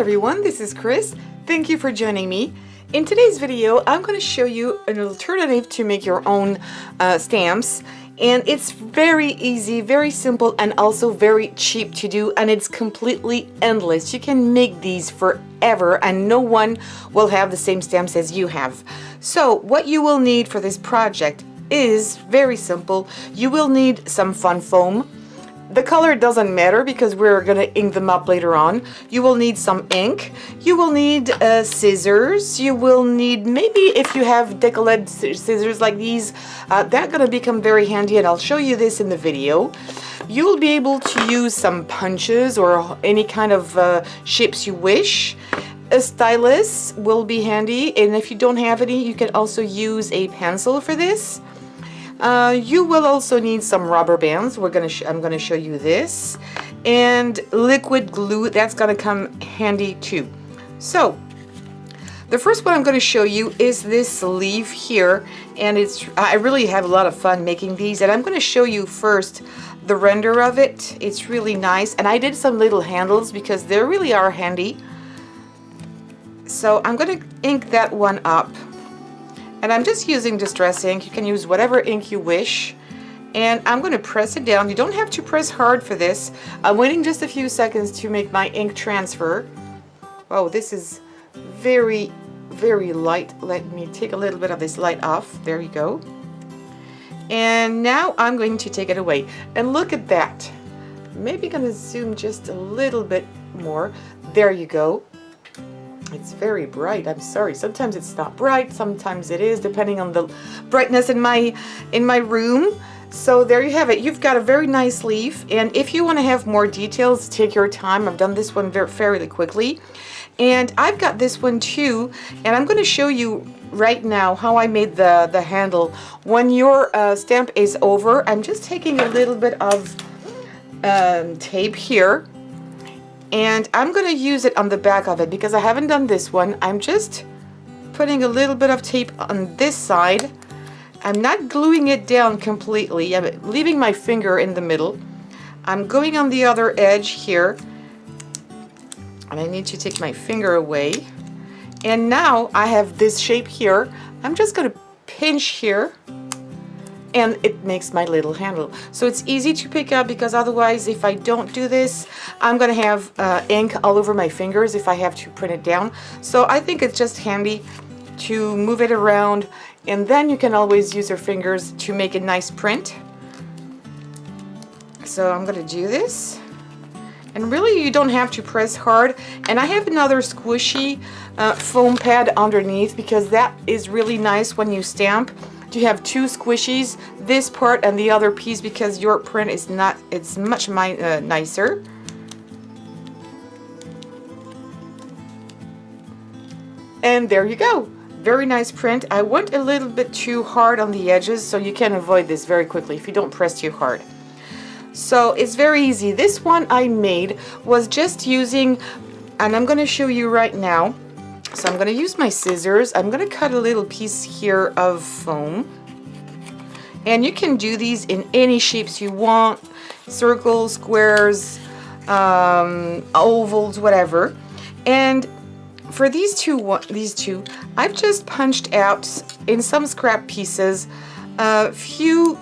everyone, this is Chris. Thank you for joining me. In today's video, I'm going to show you an alternative to make your own stamps. And it's very easy, very simple, and also very cheap to do, and it's completely endless. You can make these forever and no one will have the same stamps as you have. So what you will need for this project is very simple. You will need some fun foam. The color doesn't matter because we're going to ink them up later on. You will need some ink. You will need scissors. You will need, maybe if you have decorative scissors like these, they're going to become very handy, and I'll show you this in the video. You will be able to use some punches or any kind of shapes you wish. A stylus will be handy, and if you don't have any, you can also use a pencil for this. You will also need some rubber bands. I'm gonna show you this, and liquid glue. That's gonna come handy too. So the first one I'm going to show you is this sleeve here, and I really have a lot of fun making these, and I'm going to show you first the render of it. It's really nice, and I did some little handles because they really are handy. So I'm going to ink that one up. And I'm just using distress ink. You can use whatever ink you wish. And I'm going to press it down. You don't have to press hard for this. I'm waiting just a few seconds to make my ink transfer. Oh, this is very, very light. Let me take a little bit of this light off. There you go. And now I'm going to take it away. And look at that. Maybe going to zoom just a little bit more. There you go. It's very bright. I'm sorry. Sometimes it's not bright. Sometimes it is, depending on the brightness in my room. So there you have it. You've got a very nice leaf. And if you want to have more details, take your time. I've done this one fairly quickly. And I've got this one too. And I'm going to show you right now how I made the handle. When your stamp is over, I'm just taking a little bit of tape here. And I'm going to use it on the back of it because I haven't done this one. I'm just putting a little bit of tape on this side. I'm not gluing it down completely. I'm leaving my finger in the middle. I'm going on the other edge here. And I need to take my finger away. And now I have this shape here. I'm just going to pinch here. And it makes my little handle. So it's easy to pick up because otherwise if I don't do this, I'm gonna have ink all over my fingers if I have to print it down. So I think it's just handy to move it around, and then you can always use your fingers to make a nice print. So I'm gonna do this. And really you don't have to press hard. And I have another squishy foam pad underneath because that is really nice when you stamp. You have two squishies, this part and the other piece, because your print is not, it's much nicer. And there you go. Very nice print. I went a little bit too hard on the edges, so you can avoid this very quickly if you don't press too hard. So it's very easy. This one I made was just using, and I'm going to show you right now. So I'm going to use my scissors. I'm going to cut a little piece here of foam. And you can do these in any shapes you want. Circles, squares, ovals, whatever. And for these two, I've just punched out in some scrap pieces a few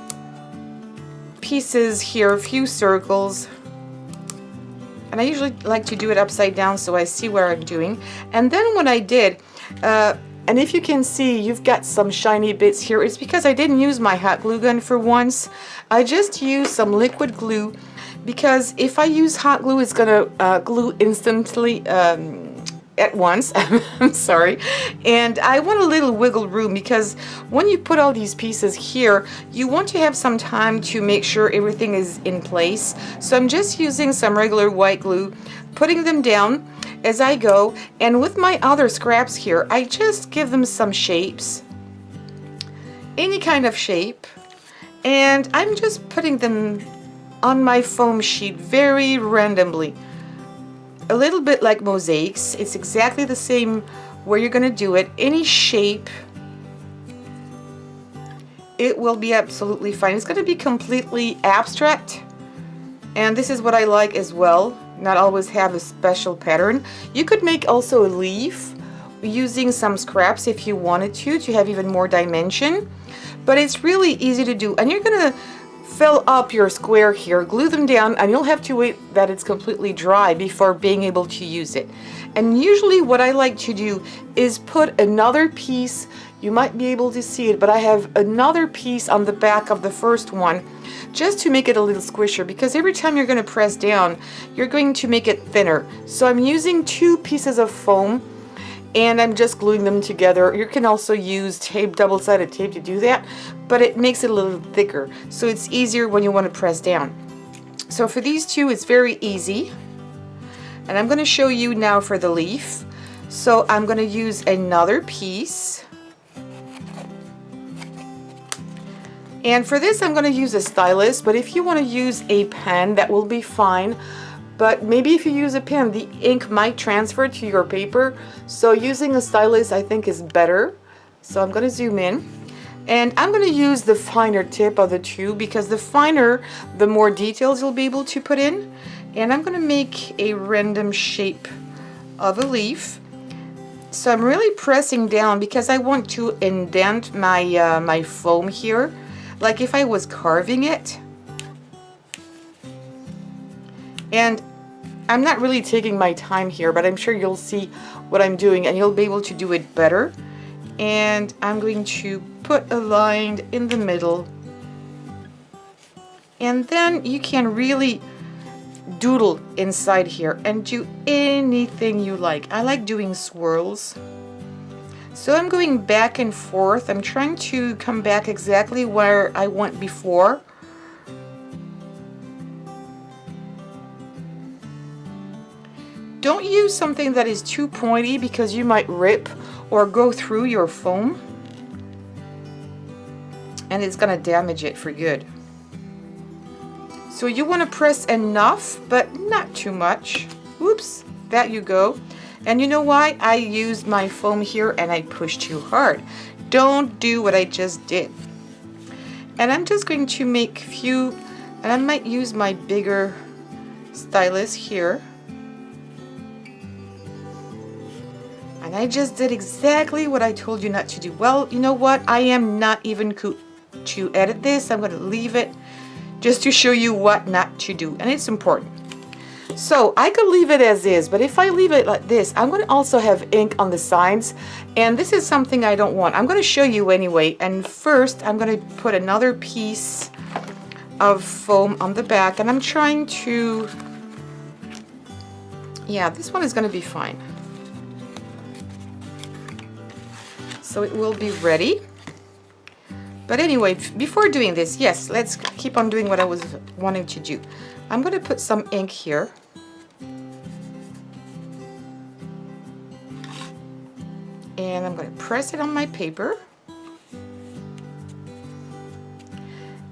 pieces here, a few circles. And I usually like to do it upside down so I see what I'm doing. And then what I did, and if you can see, you've got some shiny bits here. It's because I didn't use my hot glue gun for once. I just used some liquid glue because if I use hot glue, it's gonna glue instantly at once. I'm sorry. And I want a little wiggle room because when you put all these pieces here, you want to have some time to make sure everything is in place. So I'm just using some regular white glue, putting them down as I go. And with my other scraps here, I just give them some shapes, any kind of shape. And I'm just putting them on my foam sheet very randomly. A little bit like mosaics. It's exactly the same where you're going to do it. Any shape, it will be absolutely fine. It's going to be completely abstract, and this is what I like as well. not always have a special pattern. You could make also a leaf using some scraps if you wanted to have even more dimension, but it's really easy to do. And you're gonna fill up your square here, glue them down, and you'll have to wait that it's completely dry before being able to use it. And usually what I like to do is put another piece, you might be able to see it, but I have another piece on the back of the first one just to make it a little squisher, because every time you're going to press down, you're going to make it thinner. So I'm using 2 pieces of foam and I'm just gluing them together. You can also use tape, double-sided tape to do that, but it makes it a little thicker, so it's easier when you want to press down. So for these 2, it's very easy. And I'm going to show you now for the leaf. So I'm going to use another piece. And for this, I'm going to use a stylus, but if you want to use a pen, that will be fine. But maybe if you use a pen, the ink might transfer to your paper. So using a stylus, I think, is better. So I'm going to zoom in. And I'm going to use the finer tip of the 2, because the finer, the more details you'll be able to put in. And I'm going to make a random shape of a leaf. So I'm really pressing down because I want to indent my my foam here, like if I was carving it. And I'm not really taking my time here, but I'm sure you'll see what I'm doing and you'll be able to do it better. And I'm going to put a line in the middle. And then you can really doodle inside here and do anything you like. I like doing swirls. So I'm going back and forth. I'm trying to come back exactly where I went before. Don't use something that is too pointy because you might rip or go through your foam and it's gonna damage it for good. So you want to press enough, but not too much. Oops, that you go. And you know why? I used my foam here and I pushed too hard. Don't do what I just did. And I'm just going to make a few, and I might use my bigger stylus here. And I just did exactly what I told you not to do. Well, you know what? I am not even to edit this. I'm going to leave it just to show you what not to do, and it's important. So I could leave it as is, but if I leave it like this, I'm going to also have ink on the sides, and this is something I don't want. I'm going to show you anyway, and first I'm going to put another piece of foam on the back, and I'm trying to, yeah, this one is going to be fine. So it will be ready. But anyway, before doing this, yes, let's keep on doing what I was wanting to do. I'm going to put some ink here. And I'm going to press it on my paper.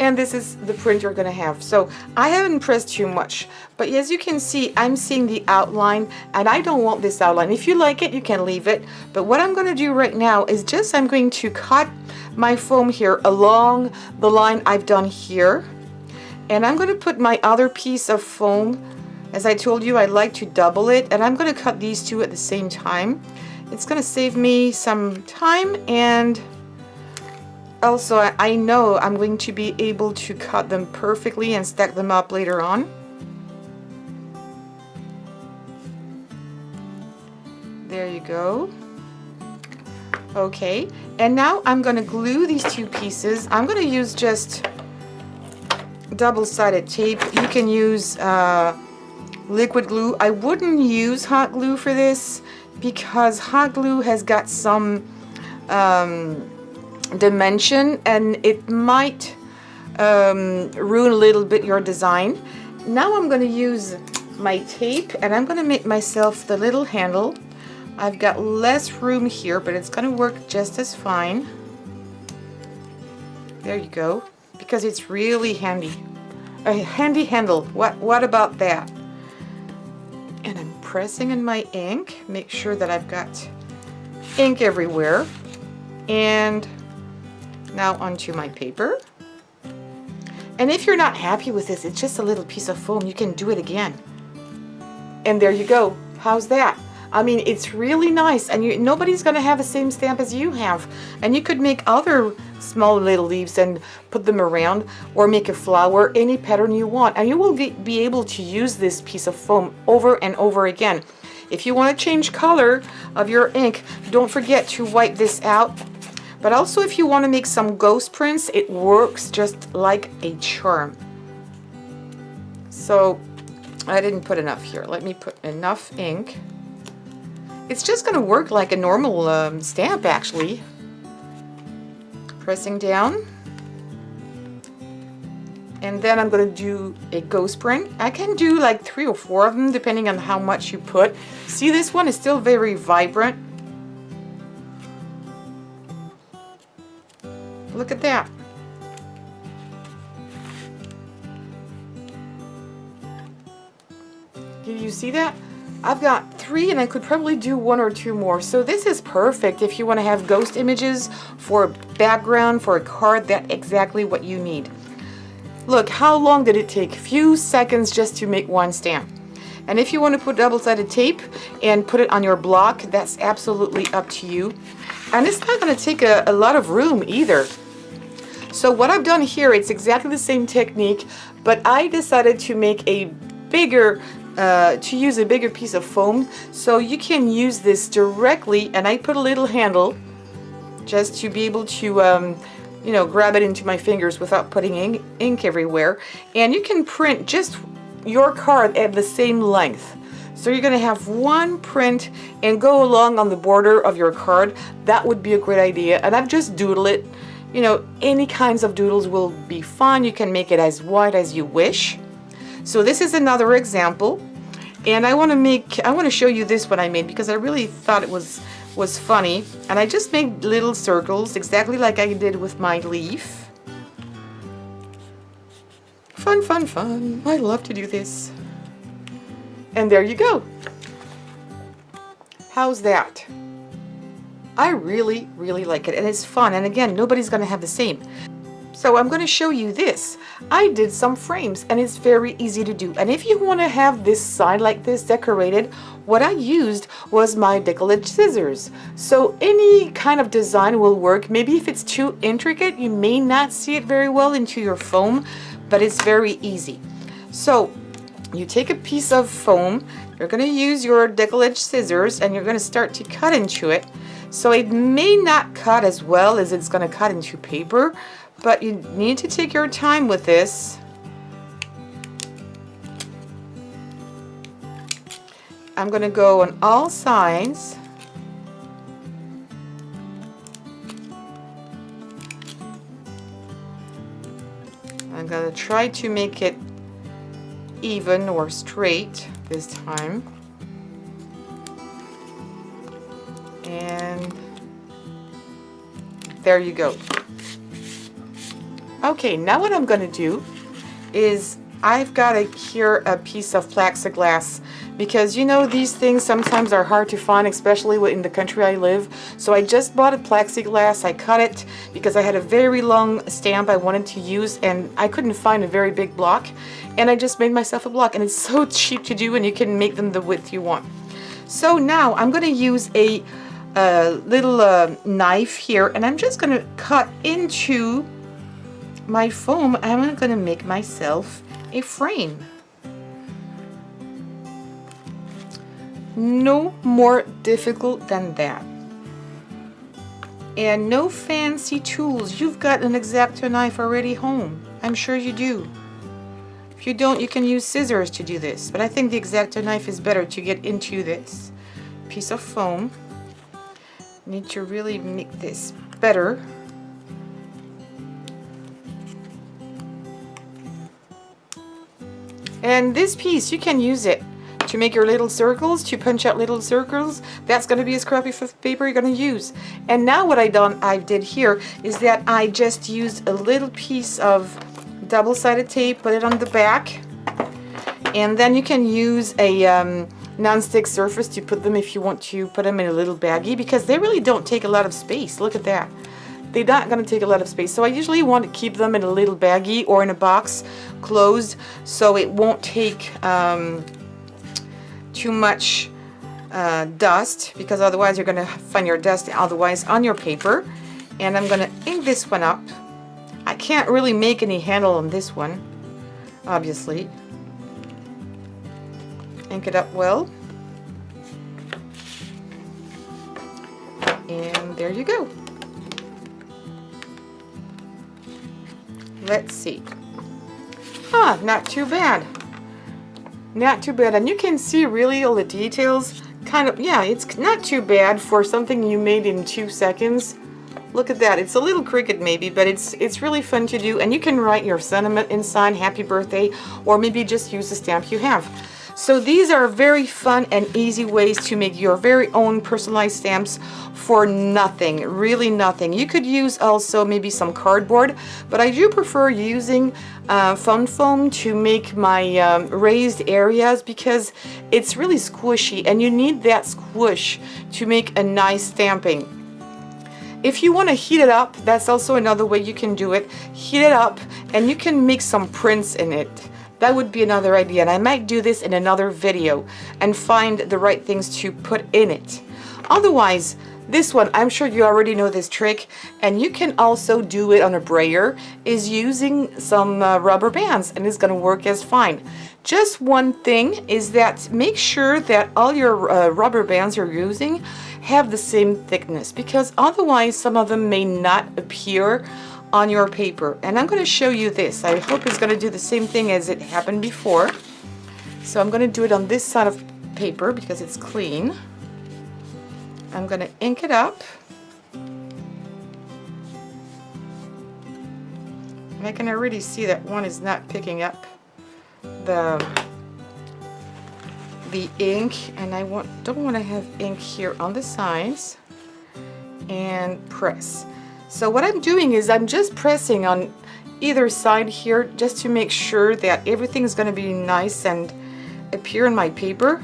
And this is the print you're going to have. So I haven't pressed too much, but as you can see, I'm seeing the outline, and I don't want this outline. If you like it, you can leave it. But what I'm going to do right now is just, I'm going to cut my foam here along the line I've done here. And I'm going to put my other piece of foam. As I told you, I like to double it, and I'm going to cut these 2 at the same time. It's going to save me some time, and also I know I'm going to be able to cut them perfectly and stack them up later on. There you go. Okay, and now I'm going to glue these 2 pieces. I'm going to use just double-sided tape. You can use liquid glue. I wouldn't use hot glue for this because hot glue has got some dimension and it might ruin a little bit your design. Now I'm going to use my tape and I'm going to make myself the little handle. I've got less room here, but it's going to work just as fine. There you go, because it's really handy. A handy handle. What about that? And I'm pressing in my ink. Make sure that I've got ink everywhere. And now onto my paper. And if you're not happy with this, it's just a little piece of foam. You can do it again. And there you go. How's that? I mean, it's really nice, and nobody's gonna have the same stamp as you have. And you could make other small little leaves and put them around, or make a flower, any pattern you want, and you will be able to use this piece of foam over and over again. If you want to change color of your ink, don't forget to wipe this out. But also, if you want to make some ghost prints, it works just like a charm. So I didn't put enough here. Let me put enough ink. It's just going to work like a normal stamp, actually. Pressing down. And then I'm going to do a ghost print. I can do like 3 or 4 of them depending on how much you put. See, this one is still very vibrant. Look at that. Did you see that? I've got 3 and I could probably do 1 or 2 more. So this is perfect if you want to have ghost images for a background, for a card. That's exactly what you need. Look, how long did it take? A few seconds just to make one stamp. And if you want to put double-sided tape and put it on your block, that's absolutely up to you. And it's not going to take a lot of room either. So what I've done here, it's exactly the same technique, but I decided to make a bigger use a bigger piece of foam, so you can use this directly, and I put a little handle just to be able to you know, grab it into my fingers without putting ink everywhere. And you can print just your card at the same length. So you're going to have one print and go along on the border of your card. That would be a great idea. And I've just doodled it. You know, any kinds of doodles will be fine. You can make it as wide as you wish. So this is another example. And I want to show you this one I made because I really thought it was funny. And I just made little circles exactly like I did with my leaf. Fun, fun, fun. I love to do this. And there you go. How's that? I really, really like it, and it's fun. And again, nobody's going to have the same. So I'm going to show you this. I did some frames, and it's very easy to do. And if you want to have this side like this decorated, what I used was my decorative scissors. So any kind of design will work. Maybe if it's too intricate, you may not see it very well into your foam, but it's very easy. So you take a piece of foam, you're going to use your decorative scissors, and you're going to start to cut into it. So it may not cut as well as it's going to cut into paper, but you need to take your time with this. I'm going to go on all sides. I'm going to try to make it even or straight this time. And there you go. Okay, now what I'm going to do is I've got here a piece of plexiglass, because you know these things sometimes are hard to find, especially in the country I live. So I just bought a plexiglass. I cut it because I had a very long stamp I wanted to use, and I couldn't find a very big block, and I just made myself a block, and it's so cheap to do, and you can make them the width you want. So now I'm going to use a little knife here, and I'm just going to cut into my foam. I'm going to make myself a frame. No more difficult than that. And no fancy tools. You've got an X-Acto knife already home. I'm sure you do. If you don't, you can use scissors to do this, but I think the X-Acto knife is better to get into this piece of foam. Need to really make this better. And this piece, you can use it to make your little circles, to punch out little circles. That's going to be a scrap of paper you're going to use. And now what I did here is that I just used a little piece of double-sided tape, put it on the back, and then you can use a non-stick surface to put them if you want to put them in a little baggie, because they really don't take a lot of space. Look at that. They're not going to take a lot of space. So I usually want to keep them in a little baggie or in a box closed, so it won't take too much dust, because otherwise you're going to find your dust otherwise on your paper. And I'm going to ink this one up. I can't really make any handle on this one, obviously. Ink it up well. And there you go. Let's see. Not too bad. Not too bad. And you can see really all the details. Kind of, yeah, it's not too bad for something you made in 2 seconds. Look at that. It's a little crooked maybe, but it's really fun to do. And you can write your sentiment inside, happy birthday, or maybe just use the stamp you have. So these are very fun and easy ways to make your very own personalized stamps for nothing, really nothing. You could use also maybe some cardboard, but I do prefer using fun foam to make my raised areas, because it's really squishy and you need that squish to make a nice stamping. If you want to heat it up, that's also another way you can do it. Heat it up and you can make some prints in it. That would be another idea, and I might do this in another video and find the right things to put in it. Otherwise, this one, I'm sure you already know this trick, and you can also do it on a brayer, is using some rubber bands, and it's going to work as fine. Just one thing is that make sure that all your rubber bands you're using have the same thickness, because otherwise some of them may not appear on your paper. And I'm going to show you this. I hope it's going to do the same thing as it happened before. So I'm going to do it on this side of paper because it's clean. I'm going to ink it up. And I can already see that one is not picking up the ink, and I don't want to have ink here on the sides. And press. So what I'm doing is I'm just pressing on either side here just to make sure that everything is going to be nice and appear in my paper.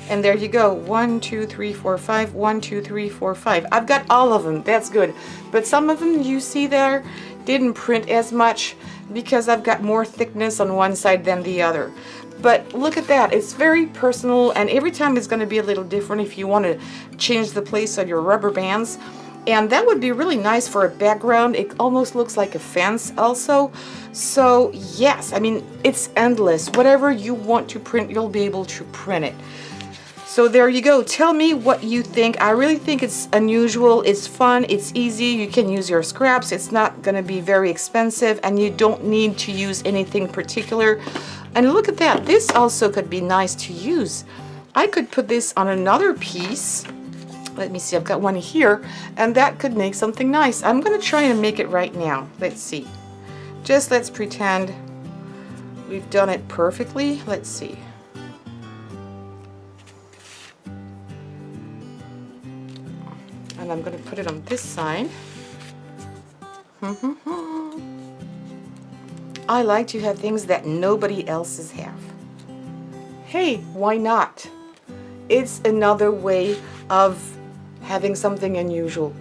And there you go. 1, 2, 3, 4, 5. 1, 2, 3, 4, 5. I've got all of them. That's good. But some of them you see there didn't print as much because I've got more thickness on one side than the other. But look at that. It's very personal, and every time it's going to be a little different if you want to change the place of your rubber bands. And that would be really nice for a background. It almost looks like a fence also. So yes, I mean, it's endless. Whatever you want to print, you'll be able to print it. So there you go. Tell me what you think. I really think it's unusual. It's fun. It's easy. You can use your scraps. It's not going to be very expensive, and you don't need to use anything particular. And look at that. This also could be nice to use. I could put this on another piece. Let me see, I've got one here, and that could make something nice. I'm going to try and make it right now. Let's see. Just let's pretend we've done it perfectly. Let's see. And I'm going to put it on this side. I like to have things that nobody else's have. Hey, why not? It's another way of having something unusual.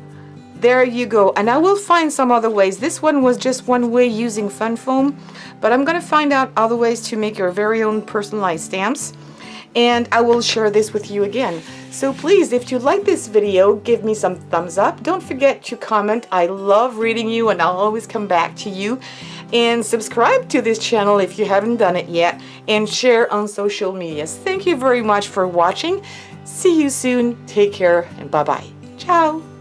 There you go. And I will find some other ways. This one was just one way using fun foam, but I'm going to find out other ways to make your very own personalized stamps, and I will share this with you again. So please, if you like this video, give me some thumbs up. Don't forget to comment. I love reading you, and I'll always come back to you. And subscribe to this channel if you haven't done it yet, and share on social media. Thank you very much for watching. See you soon. Take care, and bye-bye. Ciao.